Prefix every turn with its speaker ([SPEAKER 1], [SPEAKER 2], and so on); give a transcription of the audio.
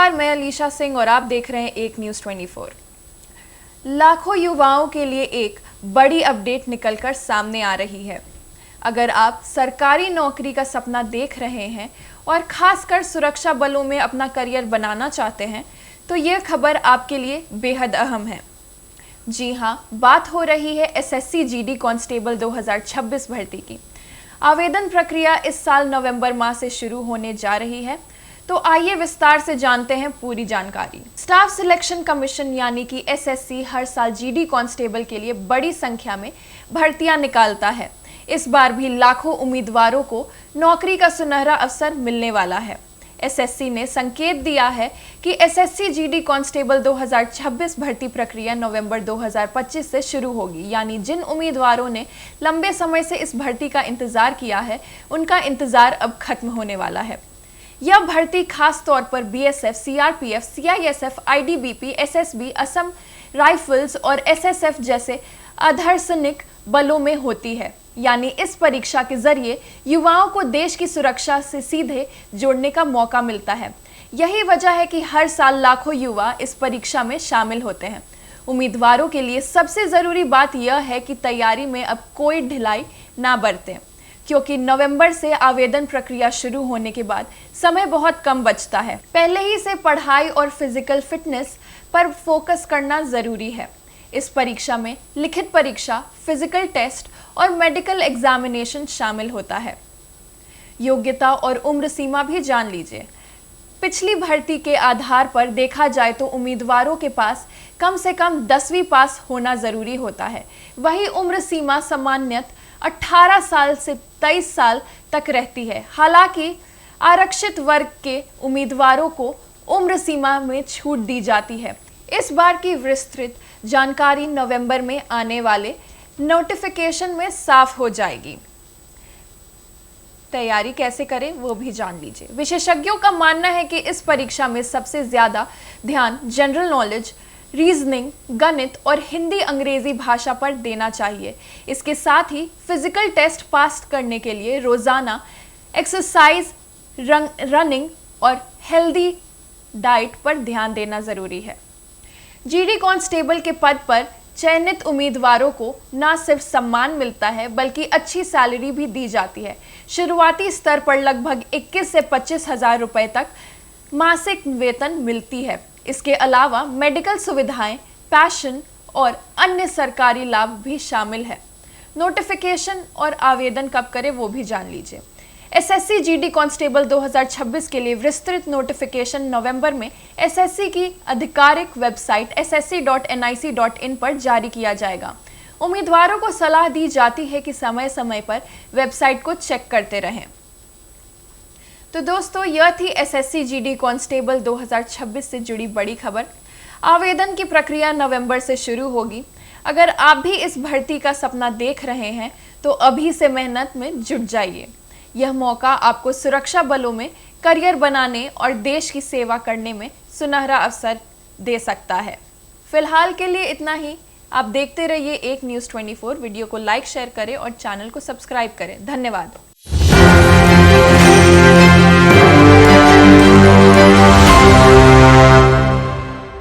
[SPEAKER 1] नमस्कार, मैं अलीशा सिंह और आप देख रहे हैं एक न्यूज़ 24। लाखों युवाओं के लिए एक बड़ी अपडेट निकलकर सामने आ रही है। अगर आप सरकारी नौकरी का सपना देख रहे हैं और खासकर सुरक्षा बलों में अपना करियर बनाना चाहते हैं तो ये खबर आपके लिए बेहद अहम है। जी हाँ, बात हो रही है एसएससी जीडी कांस्टेबल 2026 भर्ती की। आवेदन प्रक्रिया इस साल नवंबर माह से शुरू होने जा रही है, तो आइए विस्तार से जानते हैं पूरी जानकारी। स्टाफ सिलेक्शन कमीशन यानी कि एसएससी हर साल जीडी कांस्टेबल के लिए बड़ी संख्या में भर्तियां निकालता है। इस बार भी लाखों उम्मीदवारों को नौकरी का सुनहरा अवसर मिलने वाला है। एसएससी ने संकेत दिया है कि एसएससी जीडी कांस्टेबल 2026 भर्ती प्रक्रिया नवंबर 2025 से शुरू होगी, यानी जिन उम्मीदवारों ने लंबे समय से इस भर्ती का इंतजार किया है उनका इंतजार अब खत्म होने वाला है। यह भर्ती खास तौर पर BSF, CRPF, CISF, ITBP, SSB, Assam rifles और एसएसएफ जैसे अर्धसैनिक बलों में होती है। यानी इस परीक्षा के जरिए युवाओं को देश की सुरक्षा से सीधे जोड़ने का मौका मिलता है। यही वजह है कि हर साल लाखों युवा इस परीक्षा में शामिल होते हैं। उम्मीदवारों के लिए सबसे ज़रूरी बात यह है कि तैयारी में अब कोई ढिलाई ना बरतें, क्योंकि नवंबर से आवेदन प्रक्रिया शुरू होने के बाद समय बहुत कम बचता है। पहले ही से पढ़ाई और फिजिकल फिटनेस पर फोकस करना ज़रूरी है। इस परीक्षा में लिखित परीक्षा, फिजिकल टेस्ट और मेडिकल एग्जामिनेशन शामिल होता है। योग्यता और उम्र सीमा भी जान लीजिए। पिछली भर्ती के आधार पर देखा जाए तो उम्मीदवारों के पास कम से कम 10वीं पास होना ज़रूरी होता है। वही उम्र सीमा सामान्यतः 18 साल से 23 साल तक रहती है। हालांकि आरक्षित वर्ग के उम्मीदवारों को उम्र सीमा में छूट दी जाती है। इस बार की विस्तृत जानकारी नवंबर में आने वाले नोटिफिकेशन में साफ हो जाएगी। तैयारी कैसे करें वो भी जान लीजिए। विशेषज्ञों का मानना है कि इस परीक्षा में सबसे ज़्यादा ध्यान जनरल नॉलेज, रीजनिंग, गणित और हिंदी अंग्रेजी भाषा पर देना चाहिए। इसके साथ ही फिजिकल टेस्ट पास करने के लिए रोज़ाना एक्सरसाइज, रनिंग और हेल्दी डाइट पर ध्यान देना ज़रूरी है। जीडी कांस्टेबल के पद पर चयनित उम्मीदवारों को न सिर्फ सम्मान मिलता है बल्कि अच्छी सैलरी भी दी जाती है। शुरुआती स्तर पर लगभग 21 से 25 हज़ार रुपये तक मासिक वेतन मिलती है। इसके अलावा मेडिकल सुविधाएं, पेंशन और अन्य सरकारी लाभ भी शामिल है। नोटिफिकेशन और आवेदन कब करें वो भी जान लीजिए। एसएससी जीडी कांस्टेबल 2026 के लिए विस्तृत नोटिफिकेशन नवंबर में एसएससी की आधिकारिक वेबसाइट ssc.nic.in पर जारी किया जाएगा। उम्मीदवारों को सलाह दी जाती है कि समय समय पर वेबसाइट को चेक करते रहें। तो दोस्तों, यह थी एसएससी जीडी कांस्टेबल 2026 से जुड़ी बड़ी खबर। आवेदन की प्रक्रिया नवंबर से शुरू होगी। अगर आप भी इस भर्ती का सपना देख रहे हैं तो अभी से मेहनत में जुट जाइए। यह मौका आपको सुरक्षा बलों में करियर बनाने और देश की सेवा करने में सुनहरा अवसर दे सकता है। फिलहाल के लिए इतना ही। आप देखते रहिए एक न्यूज़ 24। वीडियो को लाइक, शेयर करें और चैनल को सब्सक्राइब करें। धन्यवाद।